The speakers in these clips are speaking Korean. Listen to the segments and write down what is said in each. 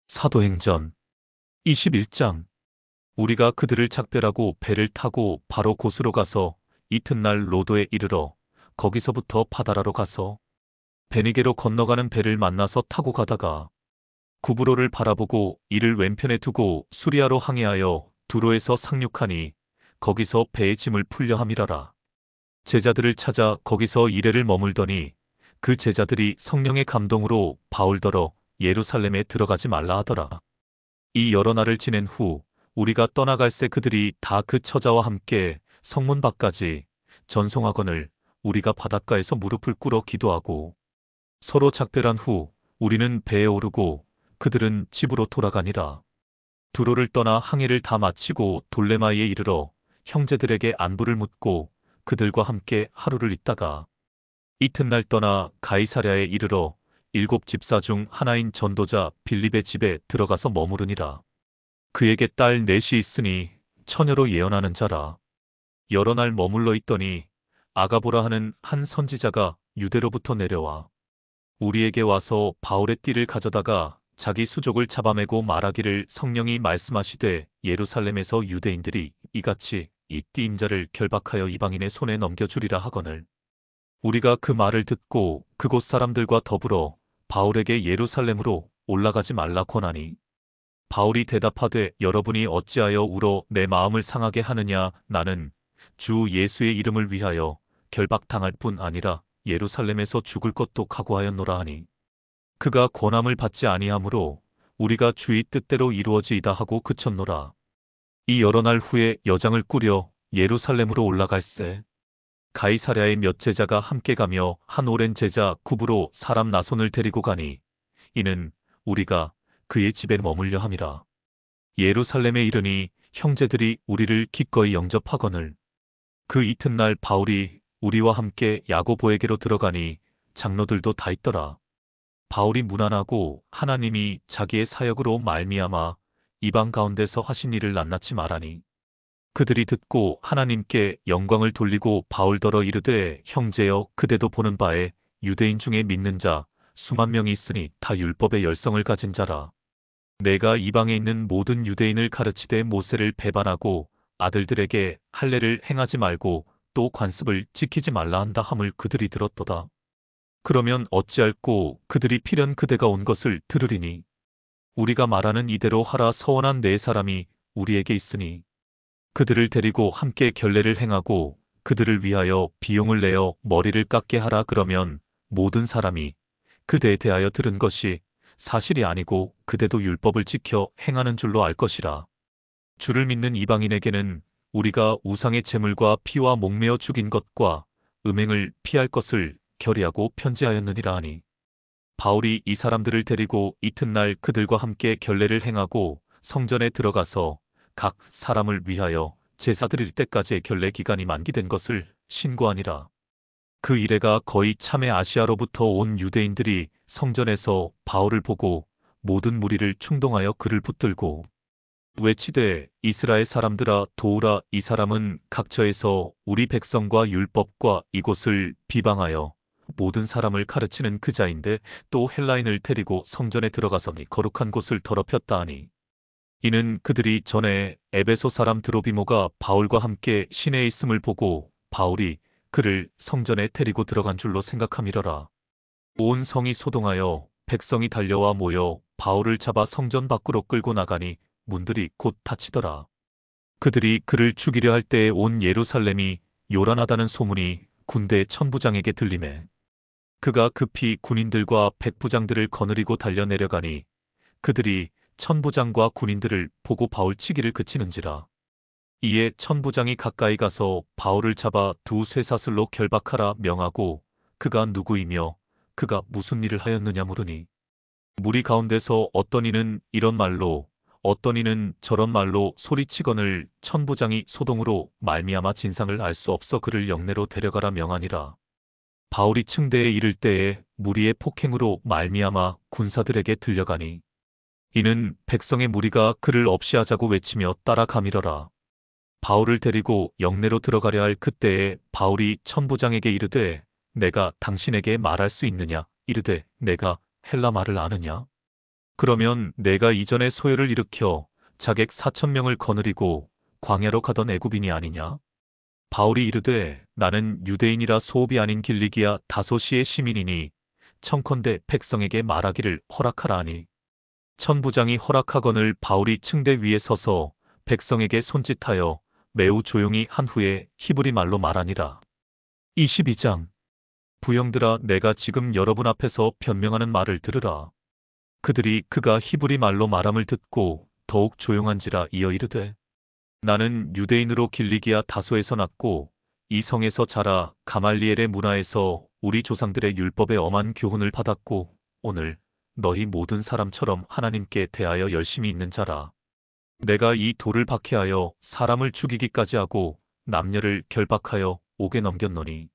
사도행전 21장. 우리가 그들을 작별하고 배를 타고 바로 고수로 가서 이튿날 로도에 이르러 거기서부터 파다라로 가서 베니게로 건너가는 배를 만나서 타고 가다가 구브로를 바라보고 이를 왼편에 두고 수리아로 항해하여 두로에서 상륙하니 거기서 배의 짐을 풀려 함이라라. 제자들을 찾아 거기서 이레를 머물더니 그 제자들이 성령의 감동으로 바울더러 예루살렘에 들어가지 말라 하더라. 이 여러 날을 지낸 후 우리가 떠나갈새 그들이 다 그 처자와 함께 성문 밖까지 전송하거늘 우리가 바닷가에서 무릎을 꿇어 기도하고 서로 작별한 후 우리는 배에 오르고 그들은 집으로 돌아가니라. 두로를 떠나 항해를 다 마치고 돌레마이에 이르러 형제들에게 안부를 묻고 그들과 함께 하루를 있다가 이튿날 떠나 가이사랴에 이르러 7집사 중 하나인 전도자 빌립의 집에 들어가서 머무르니라. 그에게 딸 넷이 있으니 처녀로 예언하는 자라. 여러 날 머물러 있더니 아가보라 하는 한 선지자가 유대로부터 내려와 우리에게 와서 바울의 띠를 가져다가 자기 수족을 잡아매고 말하기를 성령이 말씀하시되 예루살렘에서 유대인들이 이같이 이 띠 임자를 결박하여 이방인의 손에 넘겨주리라 하거늘. 우리가 그 말을 듣고 그곳 사람들과 더불어 바울에게 예루살렘으로 올라가지 말라 권하니 바울이 대답하되 여러분이 어찌하여 울어 내 마음을 상하게 하느냐. 나는 주 예수의 이름을 위하여 결박당할 뿐 아니라 예루살렘에서 죽을 것도 각오하였노라 하니 그가 권함을 받지 아니하므로 우리가 주의 뜻대로 이루어지이다 하고 그쳤노라. 이 여러 날 후에 여장을 꾸려 예루살렘으로 올라갈새 가이사랴의 몇 제자가 함께 가며 한 오랜 제자 구브로 사람 나손을 데리고 가니 이는 우리가 그의 집에 머물려 함이라. 예루살렘에 이르니 형제들이 우리를 기꺼이 영접하거늘. 그 이튿날 바울이 우리와 함께 야고보에게로 들어가니 장로들도 다 있더라. 바울이 무난하고 하나님이 자기의 사역으로 말미암아 이방 가운데서 하신 일을 낱낱이 말하니 그들이 듣고 하나님께 영광을 돌리고 바울더러 이르되 형제여 그대도 보는 바에 유대인 중에 믿는 자 수만 명이 있으니 다 율법의 열성을 가진 자라. 내가 이방에 있는 모든 유대인을 가르치되 모세를 배반하고 아들들에게 할례를 행하지 말고 또 관습을 지키지 말라 한다 함을 그들이 들었도다. 그러면 어찌할꼬 그들이 필연 그대가 온 것을 들으리니 우리가 말하는 이대로 하라 서원한 네 사람이 우리에게 있으니 그들을 데리고 함께 결례를 행하고 그들을 위하여 비용을 내어 머리를 깎게 하라. 그러면 모든 사람이 그대에 대하여 들은 것이 사실이 아니고 그대도 율법을 지켜 행하는 줄로 알 것이라. 주를 믿는 이방인에게는 우리가 우상의 제물과 피와 목매어 죽인 것과 음행을 피할 것을 결의하고 편지하였느니라 하니 바울이 이 사람들을 데리고 이튿날 그들과 함께 결례를 행하고 성전에 들어가서 각 사람을 위하여 제사 드릴 때까지의 결례 기간이 만기된 것을 신고하니라. 그 이래가 거의 참에 아시아로부터 온 유대인들이 성전에서 바울을 보고 모든 무리를 충동하여 그를 붙들고 외치되 이스라엘 사람들아 도우라. 이 사람은 각처에서 우리 백성과 율법과 이곳을 비방하여 모든 사람을 가르치는 그 자인데 또 헬라인을 데리고 성전에 들어가서니 거룩한 곳을 더럽혔다 하니 이는 그들이 전에 에베소 사람 드로비모가 바울과 함께 시내에 있음을 보고 바울이 그를 성전에 데리고 들어간 줄로 생각함이러라. 온 성이 소동하여 백성이 달려와 모여 바울을 잡아 성전 밖으로 끌고 나가니 문들이 곧 닫히더라. 그들이 그를 죽이려 할 때에 온 예루살렘이 요란하다는 소문이 군대 천부장에게 들리매 그가 급히 군인들과 백부장들을 거느리고 달려 내려가니 그들이 천부장과 군인들을 보고 바울 치기를 그치는지라. 이에 천부장이 가까이 가서 바울을 잡아 두 쇠사슬로 결박하라 명하고 그가 누구이며 그가 무슨 일을 하였느냐 물으니 무리 가운데서 어떤 이는 이런 말로 어떤 이는 저런 말로 소리치거늘 천부장이 소동으로 말미암아 진상을 알 수 없어 그를 영내로 데려가라 명하니라. 바울이 층대에 이를 때에 무리의 폭행으로 말미암아 군사들에게 들려가니 이는 백성의 무리가 그를 없이하자고 외치며 따라가밀어라. 바울을 데리고 영내로 들어가려 할 그때에 바울이 천부장에게 이르되 내가 당신에게 말할 수 있느냐. 이르되 내가 헬라 말을 아느냐. 그러면 내가 이전에 소요를 일으켜 자객 4,000명을 거느리고 광야로 가던 애굽인이 아니냐? 바울이 이르되 나는 유대인이라 소읍이 아닌 길리기아 다소시의 시민이니 청컨대 백성에게 말하기를 허락하라 하니 천부장이 허락하거늘 바울이 층대 위에 서서 백성에게 손짓하여 매우 조용히 한 후에 히브리 말로 말하니라. 22장 부형들아 내가 지금 여러분 앞에서 변명하는 말을 들으라. 그들이 그가 히브리 말로 말함을 듣고 더욱 조용한지라 이어 이르되 나는 유대인으로 길리기아 다소에서 났고 이 성에서 자라 가말리엘의 문화에서 우리 조상들의 율법에 엄한 교훈을 받았고 오늘 너희 모든 사람처럼 하나님께 대하여 열심히 있는 자라. 내가 이 돌을 박해하여 사람을 죽이기까지 하고 남녀를 결박하여 옥에 넘겼노니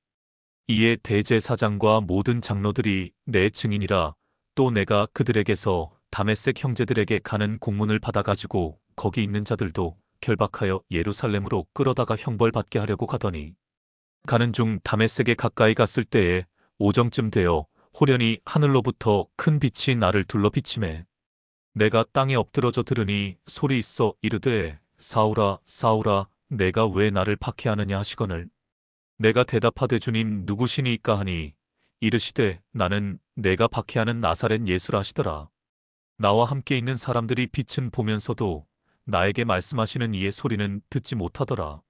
이에 대제사장과 모든 장로들이 내 증인이라. 또 내가 그들에게서 다메섹 형제들에게 가는 공문을 받아가지고 거기 있는 자들도 결박하여 예루살렘으로 끌어다가 형벌받게 하려고 가더니 가는 중 다메섹에 가까이 갔을 때에 오정쯤 되어 호련히 하늘로부터 큰 빛이 나를 둘러 비치매 내가 땅에 엎드러져 들으니 소리 있어 이르되 사울아 사울아 내가 왜 나를 박해하느냐 하시거늘 내가 대답하되 주님 누구시니까 하니 이르시되 나는 내가 박해하는 나사렛 예수라 하시더라. 나와 함께 있는 사람들이 빛은 보면서도 나에게 말씀하시는 이의 소리는 듣지 못하더라.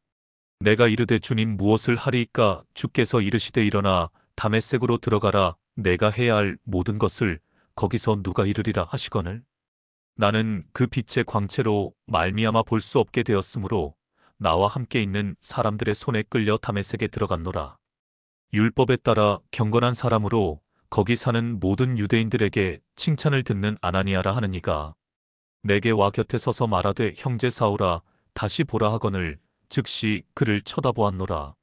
내가 이르되 주님 무엇을 하리이까 주께서 이르시되 일어나 다메섹으로 들어가라 내가 해야 할 모든 것을 거기서 누가 이르리라 하시거늘 나는 그 빛의 광채로 말미암아 볼 수 없게 되었으므로 나와 함께 있는 사람들의 손에 끌려 다메섹에 들어갔노라. 율법에 따라 경건한 사람으로 거기 사는 모든 유대인들에게 칭찬을 듣는 아나니아라 하는 이가 내게 와 곁에 서서 말하되 형제 사울아 다시 보라 하거늘 즉시 그를 쳐다보았노라.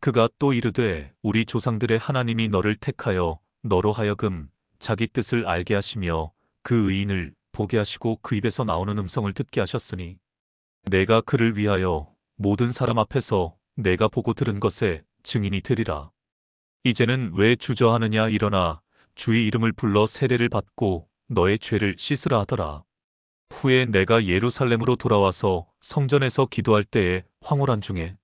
그가 또 이르되 우리 조상들의 하나님이 너를 택하여 너로 하여금 자기 뜻을 알게 하시며 그 의인을 보게 하시고 그 입에서 나오는 음성을 듣게 하셨으니 내가 그를 위하여 모든 사람 앞에서 내가 보고 들은 것에 증인이 되리라. 이제는 왜 주저하느냐 일어나 주의 이름을 불러 세례를 받고 너의 죄를 씻으라 하더라. 후에 내가 예루살렘으로 돌아와서 성전에서 기도할 때에 황홀한 중에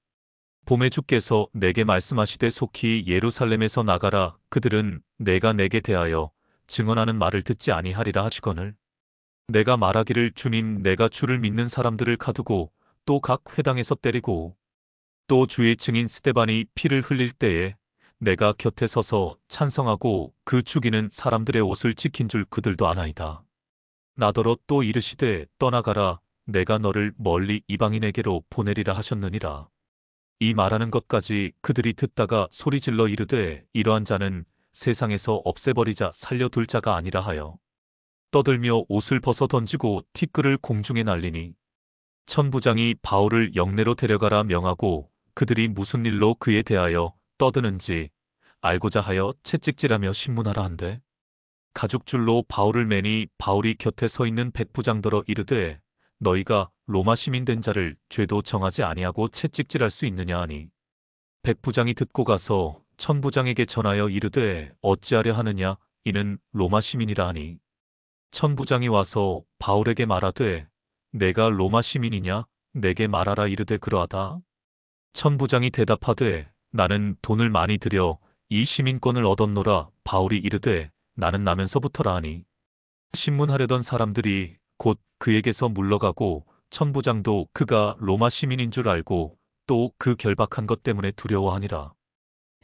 봄에 주께서 내게 말씀하시되 속히 예루살렘에서 나가라 그들은 내가 내게 대하여 증언하는 말을 듣지 아니하리라 하시거늘 내가 말하기를 주님 내가 주를 믿는 사람들을 가두고 또 각 회당에서 때리고 또 주의 증인 스데반이 피를 흘릴 때에 내가 곁에 서서 찬성하고 그 죽이는 사람들의 옷을 지킨 줄 그들도 아나이다. 나더러 또 이르시되 떠나가라 내가 너를 멀리 이방인에게로 보내리라 하셨느니라. 이 말하는 것까지 그들이 듣다가 소리질러 이르되 이러한 자는 세상에서 없애버리자 살려둘 자가 아니라 하여 떠들며 옷을 벗어 던지고 티끌을 공중에 날리니 천부장이 바울을 영내로 데려가라 명하고 그들이 무슨 일로 그에 대하여 떠드는지 알고자 하여 채찍질하며 신문하라 한대 가죽줄로 바울을 매니 바울이 곁에 서 있는 백부장더러 이르되 너희가 로마 시민 된 자를 죄도 정하지 아니하고 채찍질할 수 있느냐 하니 백부장이 듣고 가서 천부장에게 전하여 이르되 어찌하려 하느냐 이는 로마 시민이라 하니 천부장이 와서 바울에게 말하되 내가 로마 시민이냐 내게 말하라 이르되 그러하다. 천부장이 대답하되 나는 돈을 많이 들여 이 시민권을 얻었노라. 바울이 이르되 나는 나면서부터라 하니 신문하려던 사람들이 곧 그에게서 물러가고 천부장도 그가 로마 시민인 줄 알고 또 그 결박한 것 때문에 두려워하니라.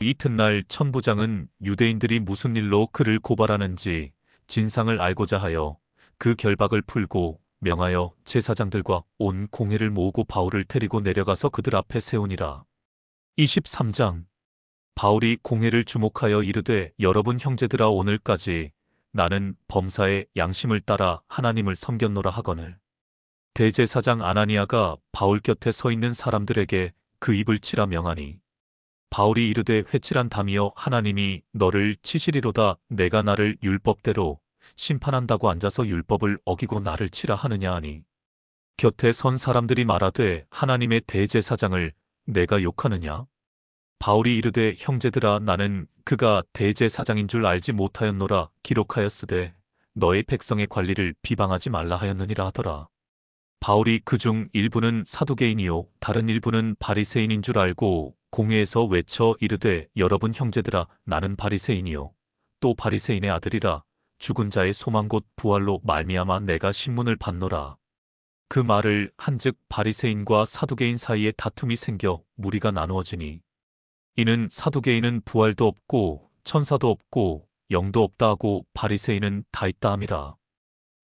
이튿날 천부장은 유대인들이 무슨 일로 그를 고발하는지 진상을 알고자 하여 그 결박을 풀고 명하여 제사장들과 온 공회를 모으고 바울을 데리고 내려가서 그들 앞에 세우니라. 23장 바울이 공회를 주목하여 이르되 여러분 형제들아 오늘까지 나는 범사의 양심을 따라 하나님을 섬겼노라 하거늘 대제사장 아나니아가 바울 곁에 서 있는 사람들에게 그 입을 치라 명하니 바울이 이르되 회칠한 담이여 하나님이 너를 치시리로다. 내가 나를 율법대로 심판한다고 앉아서 율법을 어기고 나를 치라 하느냐 하니 곁에 선 사람들이 말하되 하나님의 대제사장을 내가 욕하느냐. 바울이 이르되 형제들아 나는 그가 대제사장인 줄 알지 못하였노라. 기록하였으되 너의 백성의 관리를 비방하지 말라 하였느니라 하더라. 바울이 그중 일부는 사두개인이요 다른 일부는 바리새인인 줄 알고 공회에서 외쳐 이르되 여러분 형제들아 나는 바리새인이요 또 바리새인의 아들이라 죽은 자의 소망 곧 부활로 말미암아 내가 신문을 받노라. 그 말을 한즉 바리새인과 사두개인 사이에 다툼이 생겨 무리가 나누어지니 이는 사두개인은 부활도 없고 천사도 없고 영도 없다 하고 바리새인은 다 있다 함이라.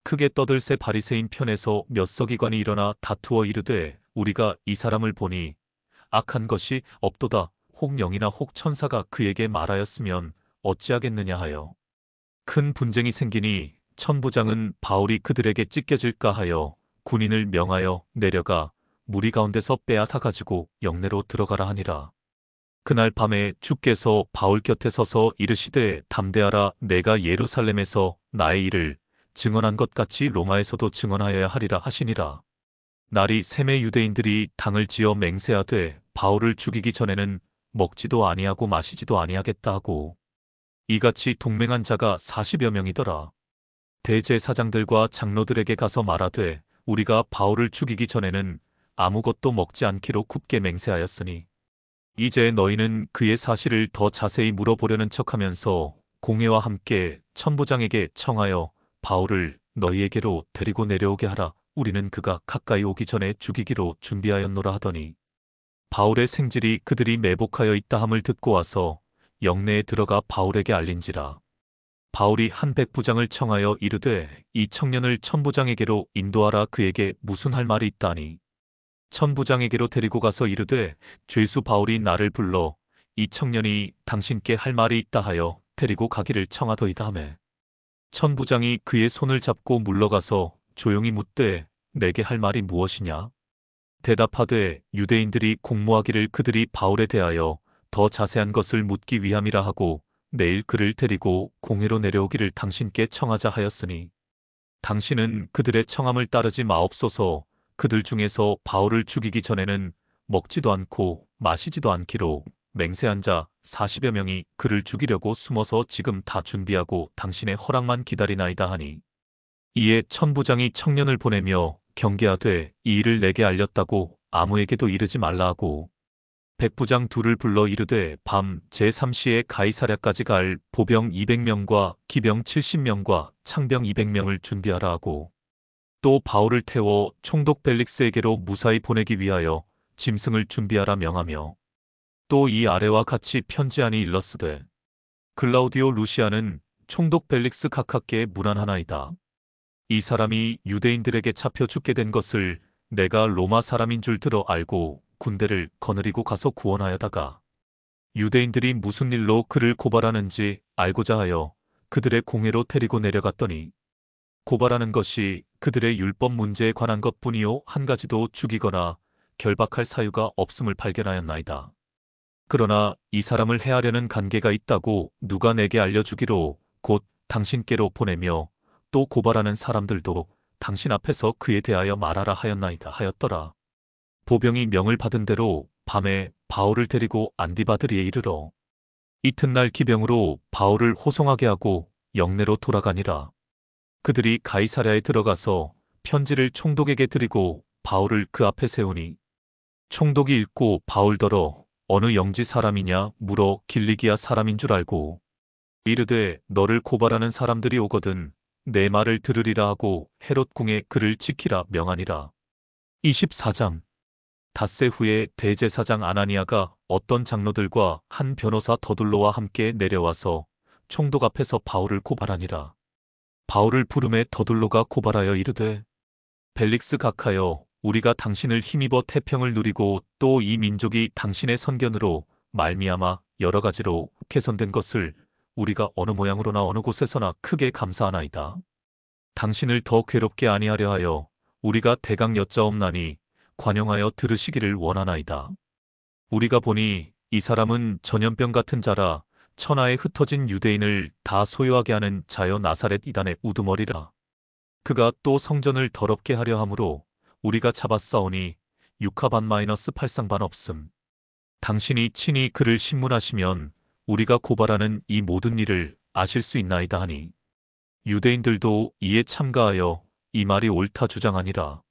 크게 떠들새 바리새인 편에서 몇 서기관이 일어나 다투어 이르되 우리가 이 사람을 보니 악한 것이 없도다 혹 영이나 혹 천사가 그에게 말하였으면 어찌하겠느냐 하여 큰 분쟁이 생기니 천부장은 바울이 그들에게 찢겨질까 하여 군인을 명하여 내려가 무리 가운데서 빼앗아 가지고 영내로 들어가라 하니라. 그날 밤에 주께서 바울 곁에 서서 이르시되 담대하라 내가 예루살렘에서 나의 일을 증언한 것 같이 로마에서도 증언하여야 하리라 하시니라. 날이 새매 유대인들이 당을 지어 맹세하되 바울을 죽이기 전에는 먹지도 아니하고 마시지도 아니하겠다 하고 이같이 동맹한 자가 40여 명이더라. 대제사장들과 장로들에게 가서 말하되 우리가 바울을 죽이기 전에는 아무것도 먹지 않기로 굳게 맹세하였으니 이제 너희는 그의 사실을 더 자세히 물어보려는 척하면서 공회와 함께 천부장에게 청하여 바울을 너희에게로 데리고 내려오게 하라. 우리는 그가 가까이 오기 전에 죽이기로 준비하였노라 하더니 바울의 생질이 그들이 매복하여 있다 함을 듣고 와서 영내에 들어가 바울에게 알린지라. 바울이 한 백부장을 청하여 이르되 이 청년을 천부장에게로 인도하라. 그에게 무슨 할 말이 있다니. 천부장에게로 데리고 가서 이르되 죄수 바울이 나를 불러 이 청년이 당신께 할 말이 있다 하여 데리고 가기를 청하더이다 하매 천부장이 그의 손을 잡고 물러가서 조용히 묻되 내게 할 말이 무엇이냐. 대답하되 유대인들이 공모하기를 그들이 바울에 대하여 더 자세한 것을 묻기 위함이라 하고 내일 그를 데리고 공회로 내려오기를 당신께 청하자 하였으니 당신은 그들의 청함을 따르지 마옵소서. 그들 중에서 바울을 죽이기 전에는 먹지도 않고 마시지도 않기로 맹세한 자 40여 명이 그를 죽이려고 숨어서 지금 다 준비하고 당신의 허락만 기다리나이다 하니 이에 천부장이 청년을 보내며 경계하되 이 일을 내게 알렸다고 아무에게도 이르지 말라 하고 백부장 둘을 불러 이르되 밤 제3시에 가이사랴까지 갈 보병 200명과 기병 70명과 창병 200명을 준비하라 하고 또 바울을 태워 총독 벨릭스에게로 무사히 보내기 위하여 짐승을 준비하라 명하며 또 이 아래와 같이 편지하니 일렀으되 글라우디오 루시아는 총독 벨릭스 각하께 문안하나이다. 이 사람이 유대인들에게 잡혀 죽게 된 것을 내가 로마 사람인 줄 들어 알고 군대를 거느리고 가서 구원하여다가 유대인들이 무슨 일로 그를 고발하는지 알고자 하여 그들의 공회로 데리고 내려갔더니 고발하는 것이 그들의 율법 문제에 관한 것뿐이요 한 가지도 죽이거나 결박할 사유가 없음을 발견하였나이다. 그러나 이 사람을 해하려는 관계가 있다고 누가 내게 알려주기로 곧 당신께로 보내며 또 고발하는 사람들도 당신 앞에서 그에 대하여 말하라 하였나이다 하였더라. 보병이 명을 받은 대로 밤에 바울을 데리고 안디바드리에 이르러 이튿날 기병으로 바울을 호송하게 하고 영내로 돌아가니라. 그들이 가이사랴에 들어가서 편지를 총독에게 드리고 바울을 그 앞에 세우니 총독이 읽고 바울더러 어느 영지 사람이냐 물어 길리기아 사람인 줄 알고 이르되 너를 고발하는 사람들이 오거든 내 말을 들으리라 하고 헤롯 궁에 그를 지키라 명하니라. 24장 닷새 후에 대제사장 아나니아가 어떤 장로들과 한 변호사 더둘로와 함께 내려와서 총독 앞에서 바울을 고발하니라. 바울을 부르매 더둘로가 고발하여 이르되 벨릭스 각하여 우리가 당신을 힘입어 태평을 누리고 또 이 민족이 당신의 선견으로 말미암아 여러 가지로 개선된 것을 우리가 어느 모양으로나 어느 곳에서나 크게 감사하나이다. 당신을 더 괴롭게 아니하려 하여 우리가 대강 여짜옵나니 관용하여 들으시기를 원하나이다. 우리가 보니 이 사람은 전염병 같은 자라 천하에 흩어진 유대인을 다 소유하게 하는 자여 나사렛 이단의 우두머리라. 그가 또 성전을 더럽게 하려 함으로 우리가 잡았사오니 육하반-8쌍반 없음. 당신이 친히 그를 신문하시면 우리가 고발하는 이 모든 일을 아실 수 있나이다 하니 유대인들도 이에 참가하여 이 말이 옳다 주장하니라.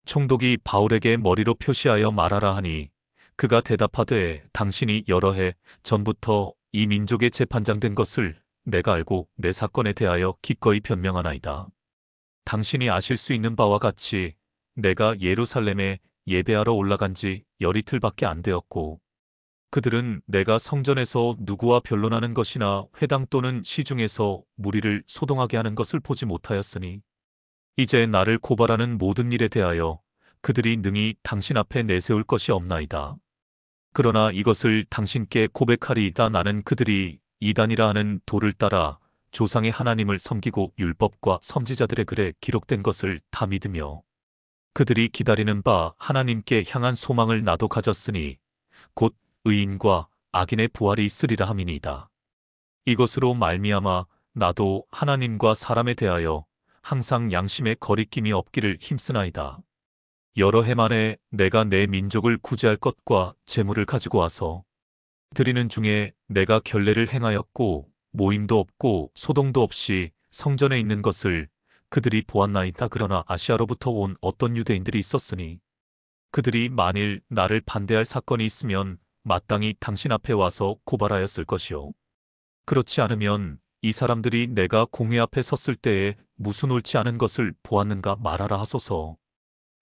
총독이 바울에게 머리로 표시하여 말하라 하니 그가 대답하되 당신이 여러 해 전부터 이 민족의 재판장 된 것을 내가 알고 내 사건에 대하여 기꺼이 변명하나이다. 당신이 아실 수 있는 바와 같이 내가 예루살렘에 예배하러 올라간 지 열이틀밖에 안 되었고 그들은 내가 성전에서 누구와 변론하는 것이나 회당 또는 시중에서 무리를 소동하게 하는 것을 보지 못하였으니 이제 나를 고발하는 모든 일에 대하여 그들이 능히 당신 앞에 내세울 것이 없나이다. 그러나 이것을 당신께 고백하리이다. 나는 그들이 이단이라 하는 도를 따라 조상의 하나님을 섬기고 율법과 선지자들의 글에 기록된 것을 다 믿으며 그들이 기다리는 바 하나님께 향한 소망을 나도 가졌으니 곧 의인과 악인의 부활이 있으리라 함이니이다. 이것으로 말미암아 나도 하나님과 사람에 대하여 항상 양심에 거리낌이 없기를 힘쓰나이다. 여러 해 만에 내가 내 민족을 구제할 것과 재물을 가지고 와서 드리는 중에 내가 결례를 행하였고 모임도 없고 소동도 없이 성전에 있는 것을 그들이 보았나이다. 그러나 아시아로부터 온 어떤 유대인들이 있었으니 그들이 만일 나를 반대할 사건이 있으면 마땅히 당신 앞에 와서 고발하였을 것이요. 그렇지 않으면 이 사람들이 내가 공회 앞에 섰을 때에 무슨 옳지 않은 것을 보았는가 말하라 하소서.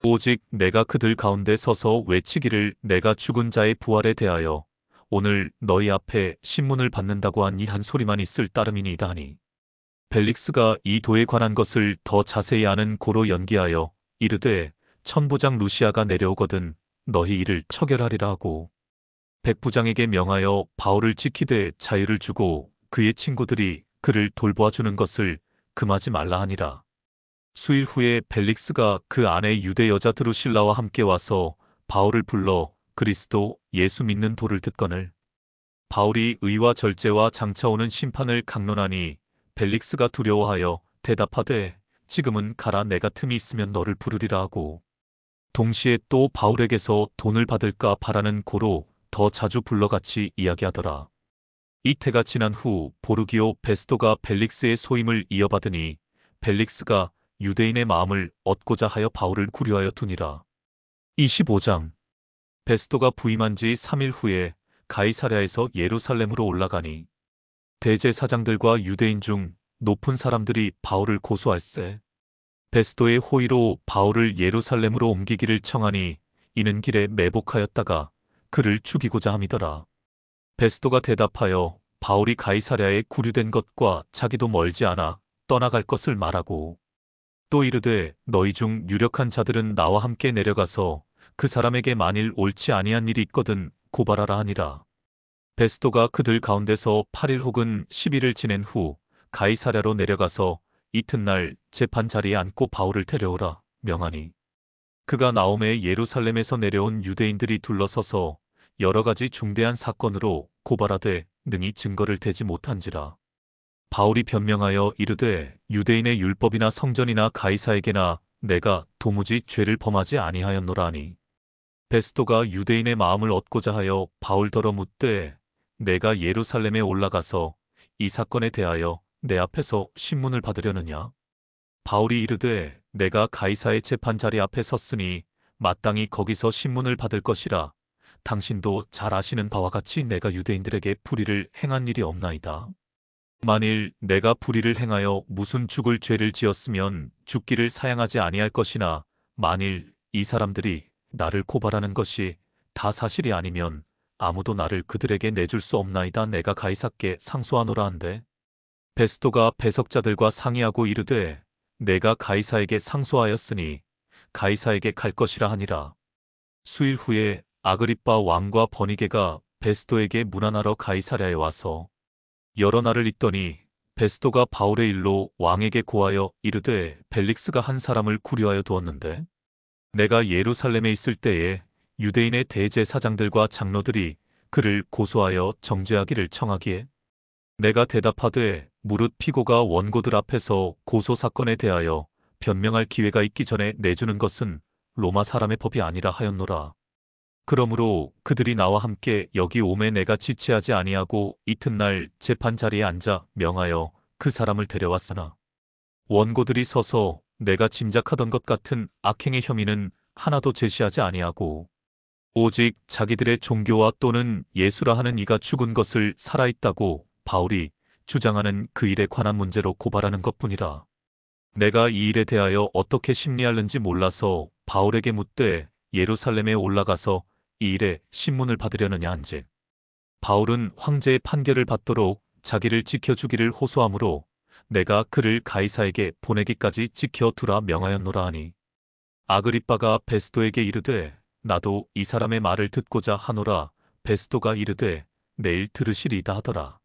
오직 내가 그들 가운데 서서 외치기를 내가 죽은 자의 부활에 대하여 오늘 너희 앞에 신문을 받는다고 한 이 한 소리만 있을 따름이니이다 하니 벨릭스가 이 도에 관한 것을 더 자세히 아는 고로 연기하여 이르되 천부장 루시아가 내려오거든 너희 이를 처결하리라 하고 백부장에게 명하여 바울을 지키되 자유를 주고 그의 친구들이 그를 돌보아 주는 것을 금하지 말라 하니라. 수일 후에 벨릭스가 그 아내 유대 여자 드루실라와 함께 와서 바울을 불러 그리스도 예수 믿는 도를 듣거늘 바울이 의와 절제와 장차 오는 심판을 강론하니 벨릭스가 두려워하여 대답하되 지금은 가라. 내가 틈이 있으면 너를 부르리라 하고 동시에 또 바울에게서 돈을 받을까 바라는 고로 더 자주 불러 같이 이야기하더라. 이태가 지난 후 보르기오 베스도가 벨릭스의 소임을 이어받으니 벨릭스가 유대인의 마음을 얻고자 하여 바울을 구류하여 두니라. 25장 베스도가 부임한 지 3일 후에 가이사랴에서 예루살렘으로 올라가니 대제사장들과 유대인 중 높은 사람들이 바울을 고소할세. 베스도의 호의로 바울을 예루살렘으로 옮기기를 청하니 이는 길에 매복하였다가 그를 죽이고자 함이더라. 베스도가 대답하여 바울이 가이사랴에 구류된 것과 자기도 멀지 않아 떠나갈 것을 말하고 또 이르되 너희 중 유력한 자들은 나와 함께 내려가서 그 사람에게 만일 옳지 아니한 일이 있거든 고발하라 하니라. 베스도가 그들 가운데서 8일 혹은 10일을 지낸 후 가이사랴로 내려가서 이튿날 재판 자리에 앉고 바울을 데려오라 명하니 그가 나오매 예루살렘에서 내려온 유대인들이 둘러서서 여러 가지 중대한 사건으로 고발하되 능히 증거를 대지 못한지라. 바울이 변명하여 이르되 유대인의 율법이나 성전이나 가이사에게나 내가 도무지 죄를 범하지 아니하였노라 하니 베스도가 유대인의 마음을 얻고자 하여 바울더러 묻되 내가 예루살렘에 올라가서 이 사건에 대하여 내 앞에서 신문을 받으려느냐? 바울이 이르되 내가 가이사의 재판 자리 앞에 섰으니 마땅히 거기서 신문을 받을 것이라. 당신도 잘 아시는 바와 같이 내가 유대인들에게 불의를 행한 일이 없나이다. 만일 내가 불의를 행하여 무슨 죽을 죄를 지었으면 죽기를 사양하지 아니할 것이나 만일 이 사람들이 나를 고발하는 것이 다 사실이 아니면 아무도 나를 그들에게 내줄 수 없나이다. 내가 가이사께 상소하노라 한데 베스도가 배석자들과 상의하고 이르되 내가 가이사에게 상소하였으니 가이사에게 갈 것이라 하니라. 수일 후에 아그리빠 왕과 버니게가 베스도에게 문안하러 가이사랴에 와서 여러 날을 있더니 베스도가 바울의 일로 왕에게 고하여 이르되 벨릭스가 한 사람을 구류하여 두었는데 내가 예루살렘에 있을 때에 유대인의 대제사장들과 장로들이 그를 고소하여 정죄하기를 청하기에 내가 대답하되 무릇 피고가 원고들 앞에서 고소 사건에 대하여 변명할 기회가 있기 전에 내주는 것은 로마 사람의 법이 아니라 하였노라. 그러므로 그들이 나와 함께 여기 오매 내가 지체하지 아니하고 이튿날 재판 자리에 앉아 명하여 그 사람을 데려왔으나 원고들이 서서 내가 짐작하던 것 같은 악행의 혐의는 하나도 제시하지 아니하고 오직 자기들의 종교와 또는 예수라 하는 이가 죽은 것을 살아있다고 바울이 주장하는 그 일에 관한 문제로 고발하는 것뿐이라. 내가 이 일에 대하여 어떻게 심리하는지 몰라서 바울에게 묻되 예루살렘에 올라가서 이 일에 신문을 받으려느냐 한즉 바울은 황제의 판결을 받도록 자기를 지켜주기를 호소하므로 내가 그를 가이사에게 보내기까지 지켜두라 명하였노라 하니 아그리빠가 베스도에게 이르되 나도 이 사람의 말을 듣고자 하노라. 베스도가 이르되 내일 들으시리이다 하더라.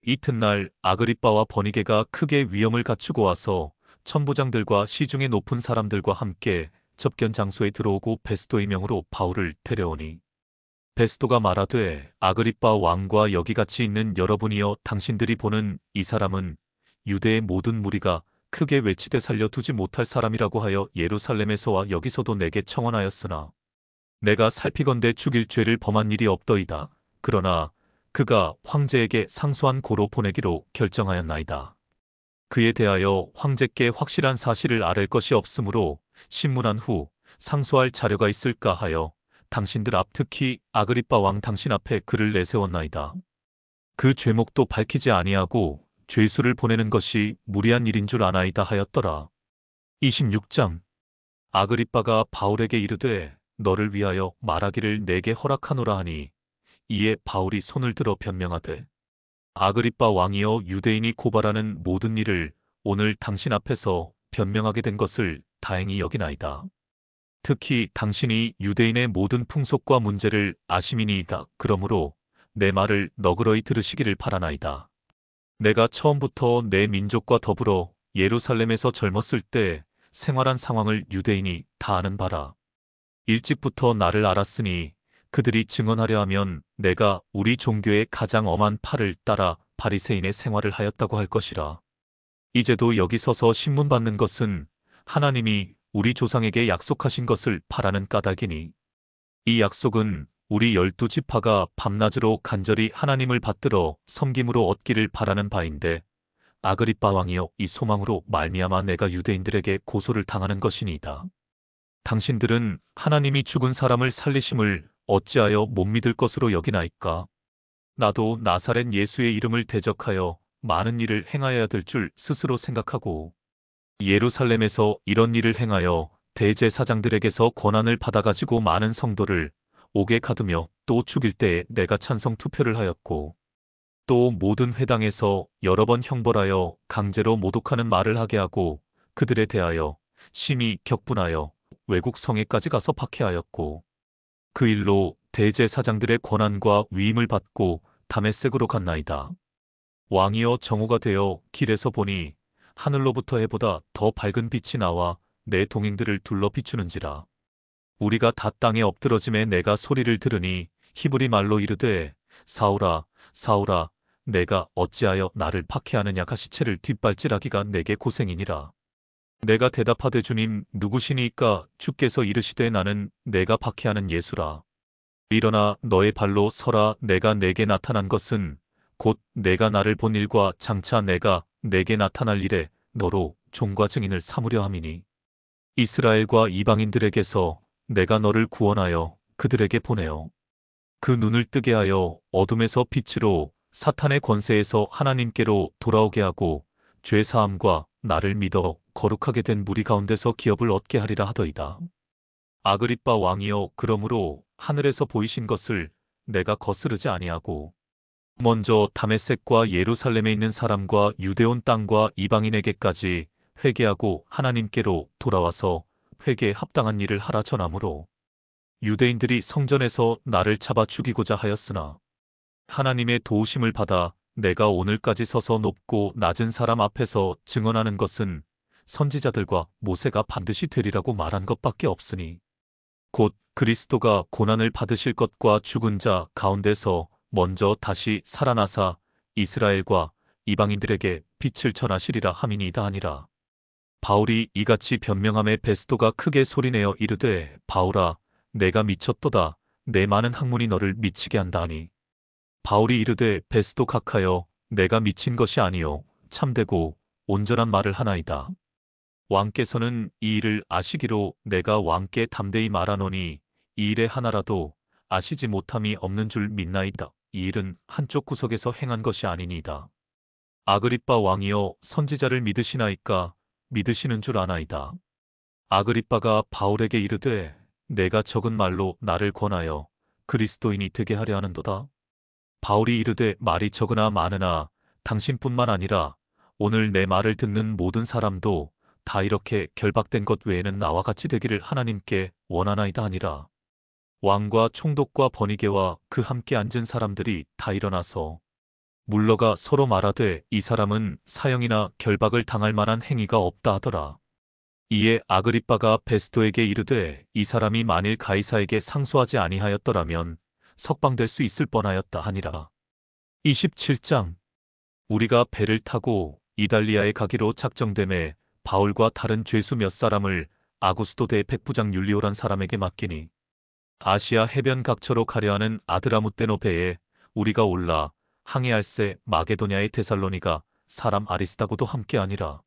이튿날 아그리빠와 버니게가 크게 위엄을 갖추고 와서 천부장들과 시중의 높은 사람들과 함께 접견 장소에 들어오고 베스도의 명으로 바울을 데려오니 베스도가 말하되 아그리빠 왕과 여기 같이 있는 여러분이여 당신들이 보는 이 사람은 유대의 모든 무리가 크게 외치되 살려두지 못할 사람이라고 하여 예루살렘에서와 여기서도 내게 청언하였으나 내가 살피건대 죽일 죄를 범한 일이 없더이다. 그러나 그가 황제에게 상소한 고로 보내기로 결정하였나이다. 그에 대하여 황제께 확실한 사실을 아랠 것이 없으므로 신문한 후 상소할 자료가 있을까 하여 당신들 앞 특히 아그리빠 왕 당신 앞에 글을 내세웠나이다. 그 죄목도 밝히지 아니하고 죄수를 보내는 것이 무리한 일인 줄 아나이다 하였더라. 26장 아그리빠가 바울에게 이르되 너를 위하여 말하기를 내게 허락하노라 하니 이에 바울이 손을 들어 변명하되 아그리빠 왕이여 유대인이 고발하는 모든 일을 오늘 당신 앞에서 변명하게 된 것을 다행히 여기나이다. 특히 당신이 유대인의 모든 풍속과 문제를 아심이니이다. 그러므로 내 말을 너그러이 들으시기를 바라나이다. 내가 처음부터 내 민족과 더불어 예루살렘에서 젊었을 때 생활한 상황을 유대인이 다 아는 바라. 일찍부터 나를 알았으니 그들이 증언하려 하면 내가 우리 종교의 가장 엄한 팔을 따라 바리새인의 생활을 하였다고 할 것이라. 이제도 여기 서서 신문 받는 것은 하나님이 우리 조상에게 약속하신 것을 바라는 까닭이니 이 약속은 우리 12지파가 밤낮으로 간절히 하나님을 받들어 섬김으로 얻기를 바라는 바인데 아그리빠 왕이여 이 소망으로 말미암아 내가 유대인들에게 고소를 당하는 것이니이다. 당신들은 하나님이 죽은 사람을 살리심을 어찌하여 못 믿을 것으로 여기나이까? 나도 나사렛 예수의 이름을 대적하여 많은 일을 행하여야 될 줄 스스로 생각하고 예루살렘에서 이런 일을 행하여 대제사장들에게서 권한을 받아가지고 많은 성도를 옥에 가두며 또 죽일 때에 내가 찬성 투표를 하였고 또 모든 회당에서 여러 번 형벌하여 강제로 모독하는 말을 하게 하고 그들에 대하여 심히 격분하여 외국 성에까지 가서 박해하였고 그 일로 대제사장들의 권한과 위임을 받고 다메섹으로 갔나이다. 왕이여 정오가 되어 길에서 보니 하늘로부터 해보다 더 밝은 빛이 나와 내 동행들을 둘러 비추는지라. 우리가 다 땅에 엎드러짐에 내가 소리를 들으니 히브리 말로 이르되 사울아 사울아 내가 어찌하여 나를 박해하느냐 가시체를 뒷발질하기가 내게 고생이니라. 내가 대답하되 주님 누구시니까 주께서 이르시되 나는 내가 박해하는 예수라. 일어나 너의 발로 서라. 내가 내게 나타난 것은 곧 내가 나를 본 일과 장차 내가 내게 나타날 일에 너로 종과 증인을 삼으려 함이니 이스라엘과 이방인들에게서 내가 너를 구원하여 그들에게 보내어 그 눈을 뜨게 하여 어둠에서 빛으로 사탄의 권세에서 하나님께로 돌아오게 하고 죄사함과 나를 믿어 거룩하게 된 무리 가운데서 기업을 얻게 하리라 하더이다. 아그리빠 왕이여 그러므로 하늘에서 보이신 것을 내가 거스르지 아니하고 먼저 다메섹과 예루살렘에 있는 사람과 유대온 땅과 이방인에게까지 회개하고 하나님께로 돌아와서 회개에 합당한 일을 하라 전하므로 유대인들이 성전에서 나를 잡아 죽이고자 하였으나 하나님의 도우심을 받아 내가 오늘까지 서서 높고 낮은 사람 앞에서 증언하는 것은 선지자들과 모세가 반드시 되리라고 말한 것밖에 없으니 곧 그리스도가 고난을 받으실 것과 죽은 자 가운데서 먼저 다시 살아나사 이스라엘과 이방인들에게 빛을 전하시리라 함이니이다 하니라. 바울이 이같이 변명함에 베스도가 크게 소리내어 이르되 바울아 내가 미쳤도다. 내 많은 학문이 너를 미치게 한다 하니 바울이 이르되 베스도 각하여 내가 미친 것이 아니요 참되고 온전한 말을 하나이다. 왕께서는 이 일을 아시기로 내가 왕께 담대히 말하노니 이 일에 하나라도 아시지 못함이 없는 줄 믿나이다. 이 일은 한쪽 구석에서 행한 것이 아니니이다. 아그리빠 왕이여 선지자를 믿으시나이까? 믿으시는 줄 아나이다. 아그리빠가 바울에게 이르되 내가 적은 말로 나를 권하여 그리스도인이 되게 하려 하는도다. 바울이 이르되 말이 적으나 많으나 당신뿐만 아니라 오늘 내 말을 듣는 모든 사람도 다 이렇게 결박된 것 외에는 나와 같이 되기를 하나님께 원하나이다 하니라. 왕과 총독과 번이게와 그 함께 앉은 사람들이 다 일어나서 물러가 서로 말하되 이 사람은 사형이나 결박을 당할 만한 행위가 없다 하더라. 이에 아그리빠가 베스토에게 이르되 이 사람이 만일 가이사에게 상소하지 아니하였더라면 석방될 수 있을 뻔하였다 하니라. 27장. 우리가 배를 타고 이달리아에 가기로 작정됨에 바울과 다른 죄수 몇 사람을 아구스도 대백부장 율리오란 사람에게 맡기니 아시아 해변 각처로 가려하는 아드라무떼노 배에 우리가 올라 항해할새 마게도냐의 데살로니가 사람 아리스다고도 함께하니라.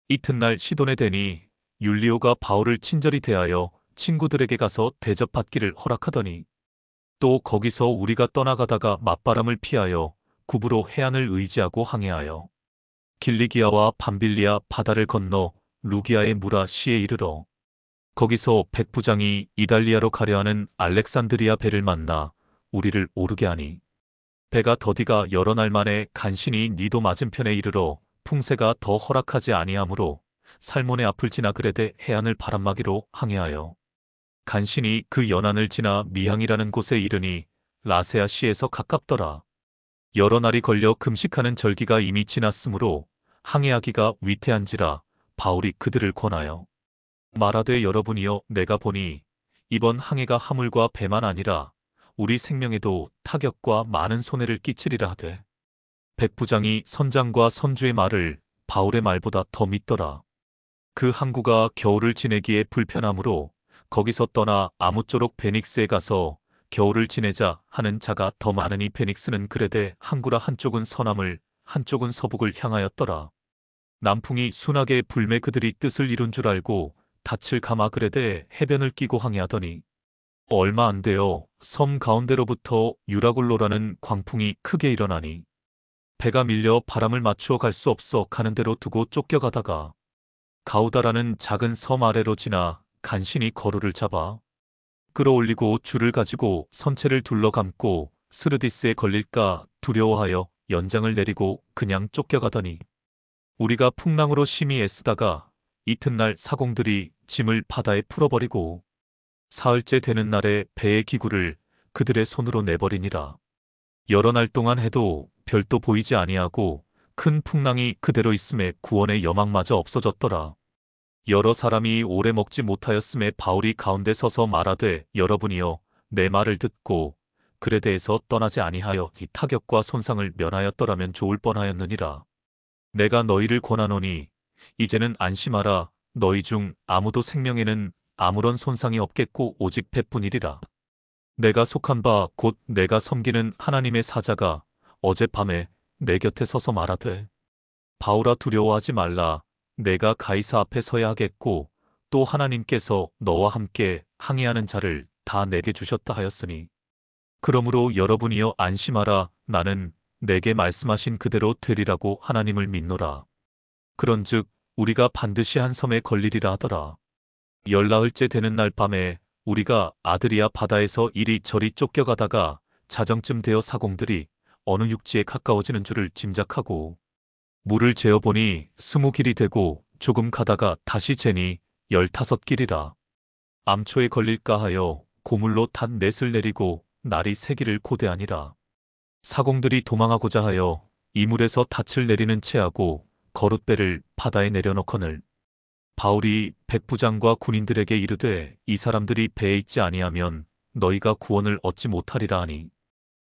이튿날 시돈에 대니 율리오가 바울을 친절히 대하여 친구들에게 가서 대접받기를 허락하더니 또 거기서 우리가 떠나가다가 맞바람을 피하여 구부로 해안을 의지하고 항해하여 길리기아와 밤빌리아 바다를 건너 루기아의 무라시에 이르러 거기서 백부장이 이달리아로 가려하는 알렉산드리아 배를 만나 우리를 오르게 하니 배가 더디가 여러 날 만에 간신히 니도 맞은편에 이르러 풍세가 더 허락하지 아니하므로 살몬의 앞을 지나 그레데 해안을 바람막이로 항해하여 간신히 그 연안을 지나 미항이라는 곳에 이르니 라세아 시에서 가깝더라. 여러 날이 걸려 금식하는 절기가 이미 지났으므로 항해하기가 위태한지라 바울이 그들을 권하여 말하되 여러분이여 내가 보니 이번 항해가 하물과 배만 아니라 우리 생명에도 타격과 많은 손해를 끼치리라 하되 백부장이 선장과 선주의 말을 바울의 말보다 더 믿더라. 그 항구가 겨울을 지내기에 불편하므로 거기서 떠나 아무쪼록 베닉스에 가서 겨울을 지내자 하는 자가 더 많으니 베닉스는 그레데 항구라 한쪽은 서남을 한쪽은 서북을 향하였더라. 남풍이 순하게 불매 그들이 뜻을 이룬 줄 알고 닻을 감아 그레데 해변을 끼고 항해하더니 얼마 안 되어 섬 가운데로부터 유라굴로라는 광풍이 크게 일어나니 배가 밀려 바람을 맞추어 갈 수 없어 가는 대로 두고 쫓겨가다가 가우다라는 작은 섬 아래로 지나 간신히 거루를 잡아 끌어올리고 줄을 가지고 선체를 둘러감고 스르디스에 걸릴까 두려워하여 연장을 내리고 그냥 쫓겨가더니 우리가 풍랑으로 심히 애쓰다가 이튿날 사공들이 짐을 바다에 풀어버리고 사흘째 되는 날에 배의 기구를 그들의 손으로 내버리니라. 여러 날 동안 해도 별도 보이지 아니하고 큰 풍랑이 그대로 있음에 구원의 여망마저 없어졌더라. 여러 사람이 오래 먹지 못하였음에 바울이 가운데 서서 말하되 여러분이여 내 말을 듣고 그레데에서 떠나지 아니하여 이 타격과 손상을 면하였더라면 좋을 뻔하였느니라. 내가 너희를 권하노니 이제는 안심하라. 너희 중 아무도 생명에는 아무런 손상이 없겠고 오직 배뿐이리라. 내가 속한 바 곧 내가 섬기는 하나님의 사자가 어젯밤에 내 곁에 서서 말하되 바울아 두려워하지 말라. 내가 가이사 앞에 서야 하겠고 또 하나님께서 너와 함께 항해하는 자를 다 내게 주셨다 하였으니 그러므로 여러분이여 안심하라. 나는 내게 말씀하신 그대로 되리라고 하나님을 믿노라. 그런즉 우리가 반드시 한 섬에 걸리리라 하더라. 열나흘째 되는 날 밤에 우리가 아드리아 바다에서 이리저리 쫓겨가다가 자정쯤 되어 사공들이 어느 육지에 가까워지는 줄을 짐작하고 물을 재어보니 20길이 되고 조금 가다가 다시 재니 15길이라. 암초에 걸릴까 하여 고물로 단 넷을 내리고 날이 새기를 고대하니라. 사공들이 도망하고자 하여 이물에서 닻을 내리는 채하고 거룻배를 바다에 내려놓거늘 바울이 백부장과 군인들에게 이르되 이 사람들이 배에 있지 아니하면 너희가 구원을 얻지 못하리라 하니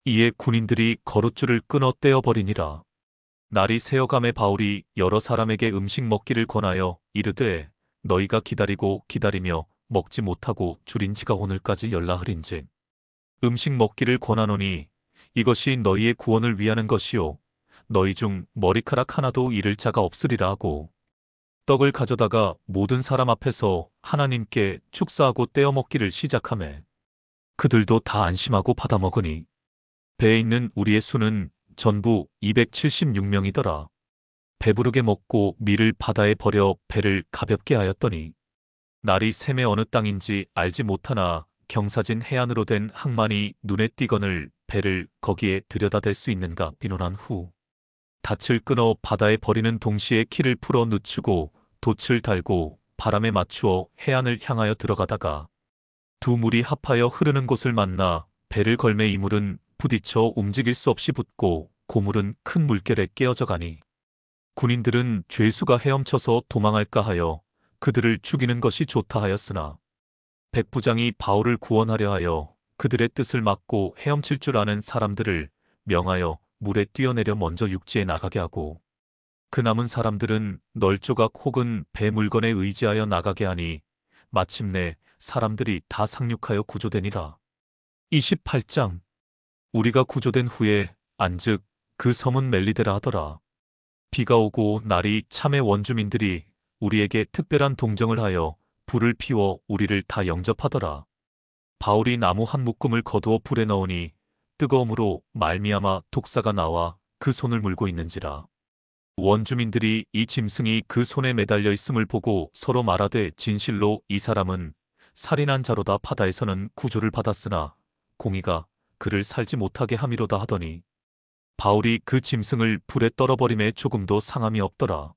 이에 군인들이 거룻줄을 끊어 떼어버리니라. 날이 새어감에 바울이 여러 사람에게 음식 먹기를 권하여 이르되 너희가 기다리고 기다리며 먹지 못하고 줄인 지가 오늘까지 열나흘인즉 음식 먹기를 권하노니 이것이 너희의 구원을 위하는 것이요 너희 중 머리카락 하나도 잃을 자가 없으리라 하고 떡을 가져다가 모든 사람 앞에서 하나님께 축사하고 떼어 먹기를 시작하매 그들도 다 안심하고 받아 먹으니 배에 있는 우리의 수는 전부 276명이더라. 배부르게 먹고 밀을 바다에 버려 배를 가볍게 하였더니 날이 샘의 어느 땅인지 알지 못하나 경사진 해안으로 된 항만이 눈에 띄거늘 배를 거기에 들여다댈 수 있는가 비논한 후 닻을 끊어 바다에 버리는 동시에 키를 풀어 늦추고 돛을 달고 바람에 맞추어 해안을 향하여 들어가다가 두 물이 합하여 흐르는 곳을 만나 배를 걸매 이 물은 부딪혀 움직일 수 없이 붙고 고물은 큰 물결에 깨어져 가니 군인들은 죄수가 헤엄쳐서 도망할까 하여 그들을 죽이는 것이 좋다 하였으나 백부장이 바울을 구원하려 하여 그들의 뜻을 막고 헤엄칠 줄 아는 사람들을 명하여 물에 뛰어내려 먼저 육지에 나가게 하고 그 남은 사람들은 널조각 혹은 배 물건에 의지하여 나가게 하니 마침내 사람들이 다 상륙하여 구조되니라. 28장 우리가 구조된 후에 안즉 그 섬은 멜리데라 하더라. 비가 오고 날이 참해 원주민들이 우리에게 특별한 동정을 하여 불을 피워 우리를 다 영접하더라. 바울이 나무 한 묶음을 거두어 불에 넣으니 뜨거움으로 말미암아 독사가 나와 그 손을 물고 있는지라. 원주민들이 이 짐승이 그 손에 매달려 있음을 보고 서로 말하되 진실로 이 사람은 살인한 자로다. 바다에서는 구조를 받았으나 공의가 그를 살지 못하게 함이로다 하더니 바울이 그 짐승을 불에 떨어버림에 조금도 상함이 없더라.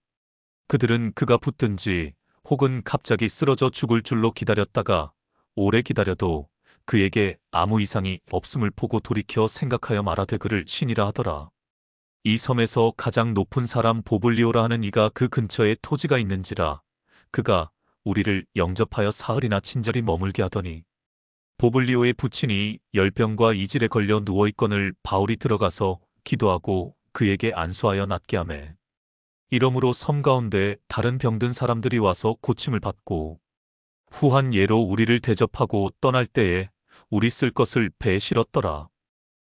그들은 그가 붙든지 혹은 갑자기 쓰러져 죽을 줄로 기다렸다가 오래 기다려도 그에게 아무 이상이 없음을 보고 돌이켜 생각하여 말하되 그를 신이라 하더라. 이 섬에서 가장 높은 사람 보블리오라 하는 이가 그 근처에 토지가 있는지라 그가 우리를 영접하여 사흘이나 친절히 머물게 하더니 보블리오의 부친이 열병과 이질에 걸려 누워있거늘 바울이 들어가서 기도하고 그에게 안수하여 낫게 하매 이러므로 섬 가운데 다른 병든 사람들이 와서 고침을 받고 후한 예로 우리를 대접하고 떠날 때에 우리 쓸 것을 배에 실었더라.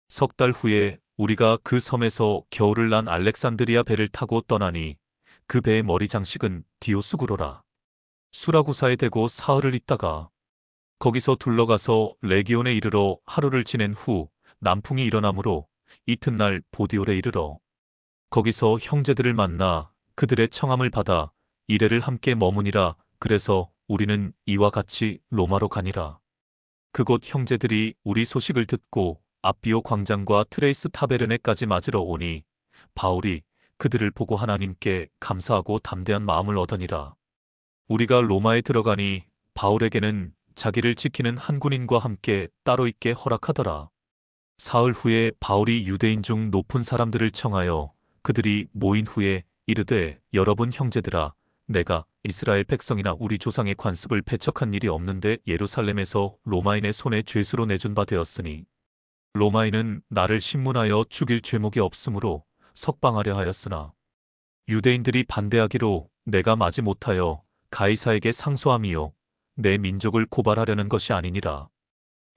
석 달 후에 우리가 그 섬에서 겨울을 난 알렉산드리아 배를 타고 떠나니 그 배의 머리 장식은 디오스구로라. 수라구사에 대고 사흘을 있다가 거기서 둘러가서 레기온에 이르러 하루를 지낸 후 남풍이 일어나므로 이튿날 보디올에 이르러 거기서 형제들을 만나 그들의 청함을 받아 이레를 함께 머무니라. 그래서 우리는 이와 같이 로마로 가니라. 그곳 형제들이 우리 소식을 듣고 앞비오 광장과 트레이스 타베르네까지 맞으러 오니 바울이 그들을 보고 하나님께 감사하고 담대한 마음을 얻으니라. 우리가 로마에 들어가니 바울에게는 자기를 지키는 한 군인과 함께 따로 있게 허락하더라. 사흘 후에 바울이 유대인 중 높은 사람들을 청하여 그들이 모인 후에 이르되 여러분 형제들아 내가 이스라엘 백성이나 우리 조상의 관습을 배척한 일이 없는데 예루살렘에서 로마인의 손에 죄수로 내준 바 되었으니 로마인은 나를 신문하여 죽일 죄목이 없으므로 석방하려 하였으나 유대인들이 반대하기로 내가 마지 못하여 가이사에게 상소함이요 내 민족을 고발하려는 것이 아니니라.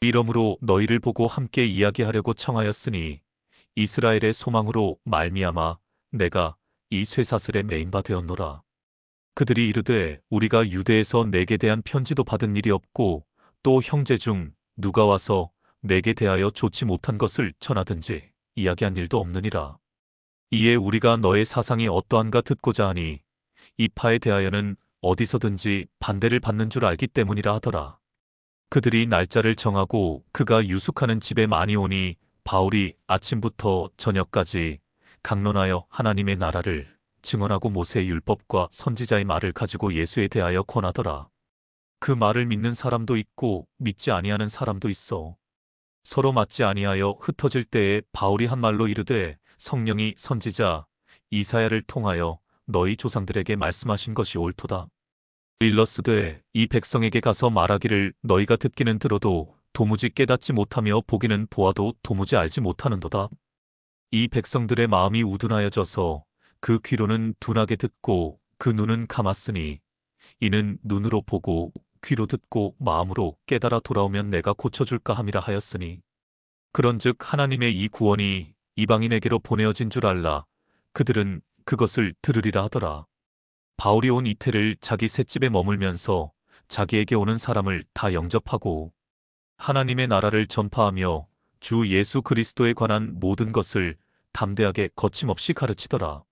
이러므로 너희를 보고 함께 이야기하려고 청하였으니 이스라엘의 소망으로 말미암아 내가 이 쇠사슬에 매인 바 되었노라. 그들이 이르되 우리가 유대에서 내게 대한 편지도 받은 일이 없고 또 형제 중 누가 와서 내게 대하여 좋지 못한 것을 전하든지 이야기한 일도 없느니라. 이에 우리가 너의 사상이 어떠한가 듣고자 하니 이 파에 대하여는 어디서든지 반대를 받는 줄 알기 때문이라 하더라. 그들이 날짜를 정하고 그가 유숙하는 집에 많이 오니 바울이 아침부터 저녁까지 강론하여 하나님의 나라를 증언하고 모세의 율법과 선지자의 말을 가지고 예수에 대하여 권하더라. 그 말을 믿는 사람도 있고 믿지 아니하는 사람도 있어. 서로 맞지 아니하여 흩어질 때에 바울이 한 말로 이르되 성령이 선지자 이사야를 통하여 너희 조상들에게 말씀하신 것이 옳도다. 일러스되 이 백성에게 가서 말하기를 너희가 듣기는 들어도 도무지 깨닫지 못하며 보기는 보아도 도무지 알지 못하는도다. 이 백성들의 마음이 우둔하여져서 그 귀로는 둔하게 듣고 그 눈은 감았으니 이는 눈으로 보고 귀로 듣고 마음으로 깨달아 돌아오면 내가 고쳐줄까 함이라 하였으니 그런즉 하나님의 이 구원이 이방인에게로 보내어진 줄 알라. 그들은 그것을 들으리라 하더라. 바울이 온 이태를 자기 셋집에 머물면서 자기에게 오는 사람을 다 영접하고 하나님의 나라를 전파하며 주 예수 그리스도에 관한 모든 것을 담대하게 거침없이 가르치더라.